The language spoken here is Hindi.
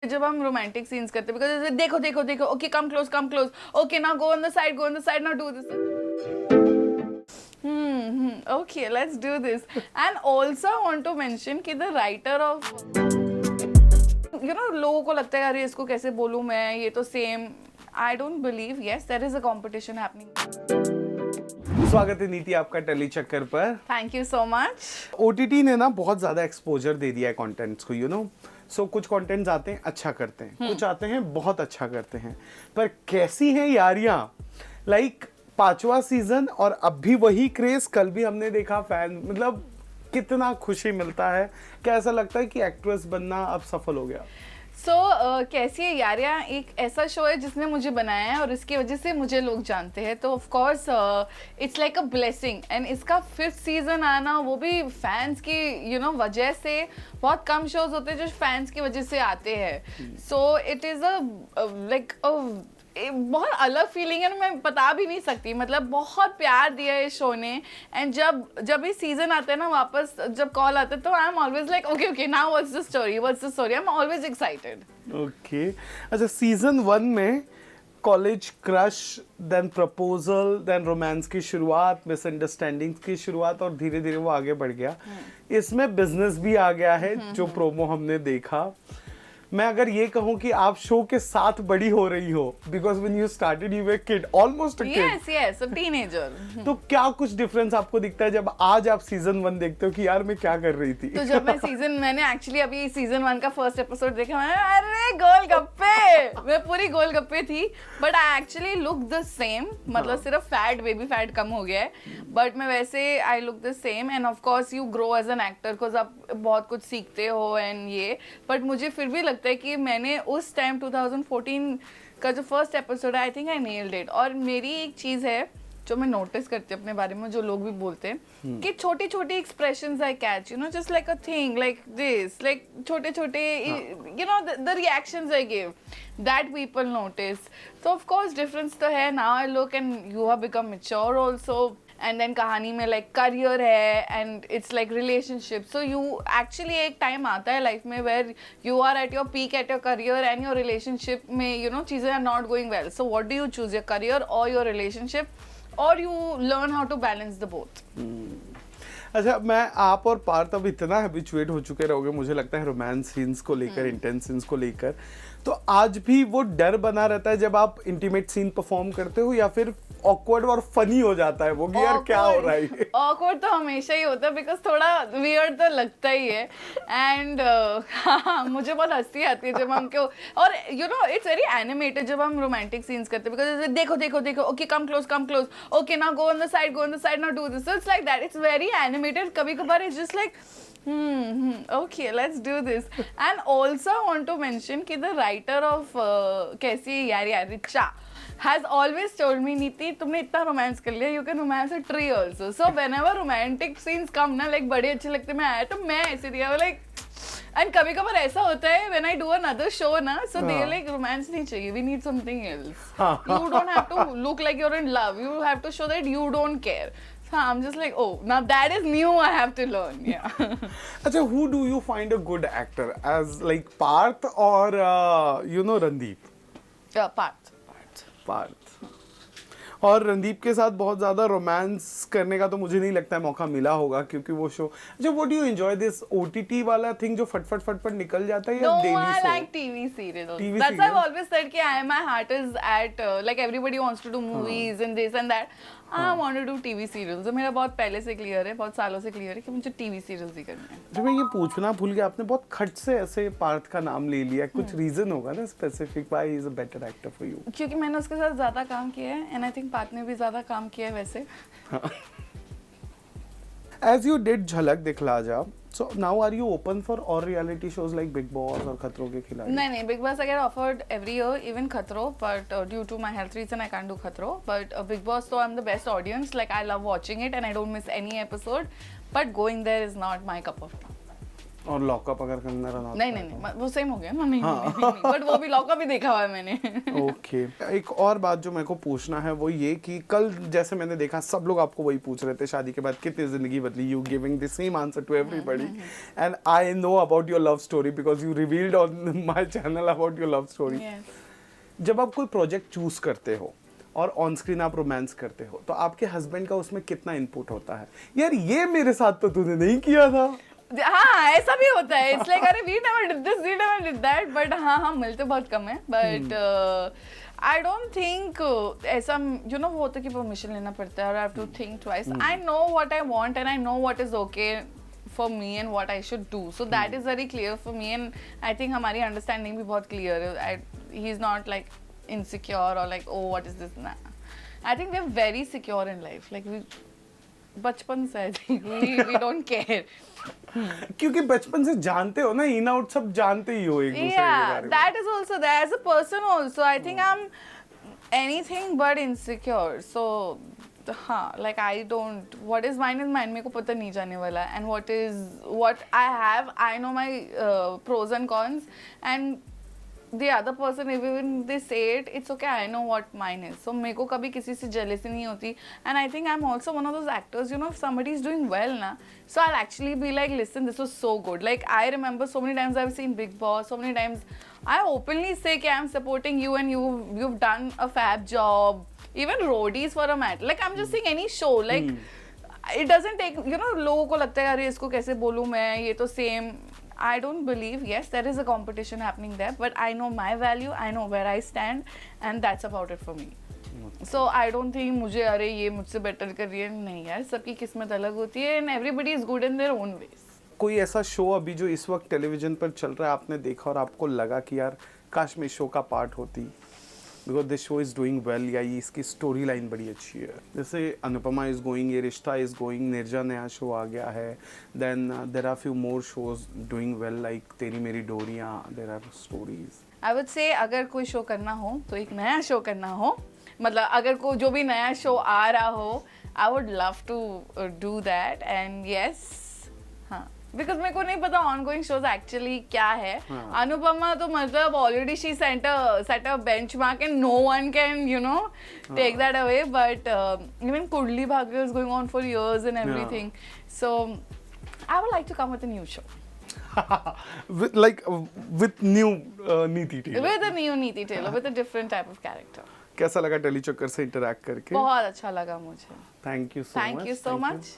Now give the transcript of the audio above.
जब हम रोमांटिक सीन्स करते हैं बिकॉज देखो देखो देखो okay come close okay now go on the side now do this okay, let's do this. And also I want to mention कि the writer of लोगों को लगता है अरे इसको कैसे बोलूं मैं, ये तो same. I don't believe. Yes, there is a competition happening. स्वागत है नीति आपका टेली चक्कर पर. Thank you so much. OTT ने ना बहुत ज्यादा एक्सपोजर दे दिया है कंटेंट्स को, सो कुछ कंटेंट्स आते हैं अच्छा करते हैं, कुछ आते हैं बहुत अच्छा करते हैं. पर कैसी हैं यारियां, लाइक 5वां सीजन और अब भी वही क्रेज. कल भी हमने देखा फैन, मतलब कितना खुशी मिलता है. क्या ऐसा लगता है कि एक्ट्रेस बनना अब सफल हो गया? कैसी है यारियां एक ऐसा शो है जिसने मुझे बनाया है और इसकी वजह से मुझे लोग जानते हैं, तो of course it's like a blessing. And इसका 5th सीजन आना वो भी फैंस की वजह से. बहुत कम शोज होते हैं जो फैंस की वजह से आते हैं. सो इट इज लाइक बहुत अलग फीलिंग है, मैं बता भी नहीं सकती. मतलब बहुत प्यार दिया है इस शो ने. एंड जब ये सीजन आता है ना वापस, जब कॉल आता है तो I am always like okay now what's the story. I am always excited. Okay. अच्छा, सीजन 1 में college crush, then proposal, then romance की शुरुआत, मिसअंडरस्टैंडिंग्स की शुरुआत और धीरे धीरे वो आगे बढ़ गया. इसमें बिजनेस भी आ गया है जो प्रोमो हमने देखा. मैं अगर ये कहूँ कि आप शो के साथ बड़ी हो रही हो, because when you started you were kid, almost a kid. Yes, a teenager. तो क्या कुछ डिफरेंस आपको दिखता है जब आज आप सीजन 1 देखते हो कि यार मैं क्या कर रही थी? तो जब मैंने एक्चुअली अभी सीजन 1 का फर्स्ट एपिसोड देखा, मैंने अरे गोलगप्पे, मैं पूरी गोलगप्पे थी. But I actually look the same. मतलब सिर्फ बेबी फैट कम हो गया है, बट मैं वैसे I look the same. And of course you grow as an actor, because आप बहुत कुछ सीखते हो एंड ये. बट मुझे फिर भी लगता है कि मैंने उस टाइम 2014 का जो फर्स्ट एपिसोड है, I think I nailed it. और मेरी एक चीज है जो मैं नोटिस करती हूँ अपने बारे में, जो लोग भी बोलते हैं कि छोटी छोटी expressions I catch, just like a thing like this, like छोटे छोटे the reactions I give, that people notice. तो ऑफ कोर्स डिफरेंस तो है. Now I look and you have become mature also. And then कहानी में लाइक करियर है and it's like relationship. So you actually एक टाइम आता है लाइफ में where you are at your peak at your career and your relationship में चीजें are not going well. So what do you choose, your career और योर रिलेशनशिप, और you learn how to balance the both. अच्छा, मैं आप और पार्थ अब इतना हैबिचुएट हो चुके रहोगे मुझे लगता है रोमांस सीन्स को लेकर, इंटेंस सीन्स को लेकर, तो आज भी वो डर बना रहता है जब आप इंटीमेट सीन परफॉर्म करते हो, या फिर ऑकवर्ड और फनी हो जाता है वो कि यार क्या हो रहा है? ऑकवर्ड तो हमेशा ही होता है बिकॉज थोड़ा वियर्ड तो लगता ही है. एंड मुझे बहुत हंसी आती है जब हमको, और इट्स वेरी एनिमेटेड जब हम रोमांटिक सीन्स करते हैं बिकॉज देखो देखो देखो okay come close okay now go on the side now do this. It's like that. It's very animated. कभी कभार it's just like okay, let's do this. And also I want to mention कि the writer of कैसी Yaariyan, Richa, has always told me, नीति तुमने इतना रोमांस कर लिया, you can romance a tree also. So whenever romantic scenes come ना, like बड़े अच्छे लगते, मैं आया तो मैं ऐसे दिया like. एंड कभी कभार ऐसा होता है when I do another show ना, सो दे लाइक रोमांस नहीं चाहिए, we need something else. You don't have to look like you're in love, you have to show that you don't care. So I'm just like, oh, now that is new, I have to learn. Yeah. अच्छा, who do you find a good actor as, like Parth or Randeep? Parth. और रणदीप के साथ बहुत ज्यादा रोमांस करने का तो मुझे नहीं लगता है मौका मिला होगा, क्योंकि वो शो. अच्छा, what do you enjoy this OTT वाला थिंग जो फटफट निकल जाता है, या daily show? No, I like TV serials. That's why I've always said कि my heart is at like everybody wants to do movies and this and that. I want to do TV serials. तो मेरा बहुत पहले से क्लियर है, बहुत सालों से क्लियर है कि मुझे TV serials ही करने हैं. जब मैं ये पूछना भूल गया, आपने बहुत खट से ऐसे पार्थ का नाम ले लिया, कुछ रीजन होगा ना specific why he is a better actor for you? क्योंकि मैंने उसके साथ ज्यादा काम किया है एंड आई थिंक पार्थ ने भी ज्यादा काम किया है वैसे. As you did झलक दिखला जा, so now are you open for all reality shows like Big Boss और खतरों के खिलाड़ी? नहीं, Big Boss I get offered every year, even खतरों, but due to my health reason I can't do खतरों. But Big Boss, so I'm the best audience. Like I love watching it and I don't miss any episode. But going there is not my cup of tea. और लॉकअप अगर कंगना रनौत नहीं नहीं नहीं वो सेम हो गया ना, नहीं बट वो भी लॉकअप भी देखा हुआ है मैंने। ओके एक और बात जो मेरे को पूछना है वो ये कि कल जैसे मैंने देखा सब लोग आपको वही पूछ रहे थे शादी के बाद कितनी जिंदगी बदली, you giving the same answer to everybody and I know about your love story because you revealed on my channel about your love story. जब आप कोई प्रोजेक्ट चूज करते हो और ऑन स्क्रीन आप रोमांस करते हो तो आपके हस्बैंड का उसमें कितना इनपुट होता है, यार ये मेरे साथ तो तूने नहीं किया था? हाँ ऐसा भी होता है, इट्स लाइक अरे we never did this we never did that, but हाँ हम मिलते बहुत कम है, बट आई डोंट थिंक ऐसा यू नो वो होता है कि परमिशन लेना पड़ता है और I have to think twice. I know what I want and I know what is okay for me and what I should do, so that is very clear for me and I think हमारी understanding भी बहुत clear है। He's not like insecure or like oh what is this, nah. I think we're very secure in life, like we बचपन से I think we don't care। क्योंकि बचपन से जानते हो ना, इन आउट सब जानते ही हो एक दूसरे के बारे में। that is also there as a person also I think I'm anything but insecure, so हाँ like I don't, what is mine मेरे को पता नहीं जाने वाला, and what I have I know my pros and cons and the other person even they say it it's okay I know what mine is, so मेरे को कभी किसी से jealousy नहीं होती and I think I'm also one of those actors, you know, if somebody is doing well na, so I'll actually be like listen this was so good, like I remember so many times I've seen Big Boss, so many times I openly say कि I'm supporting you and you've done a fab job, even roadies for a matter, like I'm just saying any show like it doesn't take, you know, लोगों को लगता है अरे इसको कैसे बोलूँ मैं, ये तो same, I don't believe, yes there is a competition happening there but I know my value, I know where I stand and that's about it for me, so I don't think मुझे अरे ये मुझसे better कर रही है, नहीं यार सबकी किस्मत अलग होती है and everybody is good in their own ways। कोई ऐसा शो अभी जो इस वक्त टेलीविजन पर चल रहा है आपने देखा और आपको लगा कि यार काश मैं शो का पार्ट होती because this show is doing well, या ये इसकी स्टोरी लाइन बड़ी अच्छी है? जैसे अनुपमा इज गोइंग, ये रिश्ता इज गोइंग, निर्जा नया शो आ गया है, then there are few more shows doing well like Teri Meri Doriyaan, there are stories. I would say अगर कोई शो करना हो तो एक नया शो करना हो, मतलब अगर कोई जो भी नया शो आ रहा हो I would love to do that and yes हाँ बिकॉज मेरे को नहीं पता ऑन गोइंग शोज एक्चुअली क्या है। अनुपमा तो मतलब already she set a benchmark and no one can you know take that away, but even Kundali Bhagya is going on for years and everything, so I would like to come with a new show with new Neeti Taylor, with a new Neeti Taylor with a different type of character। कैसा लगा टेली चक्कर से इंटरैक्ट करके? बहुत अच्छा लगा मुझे। Thank you so much. Thank you so much.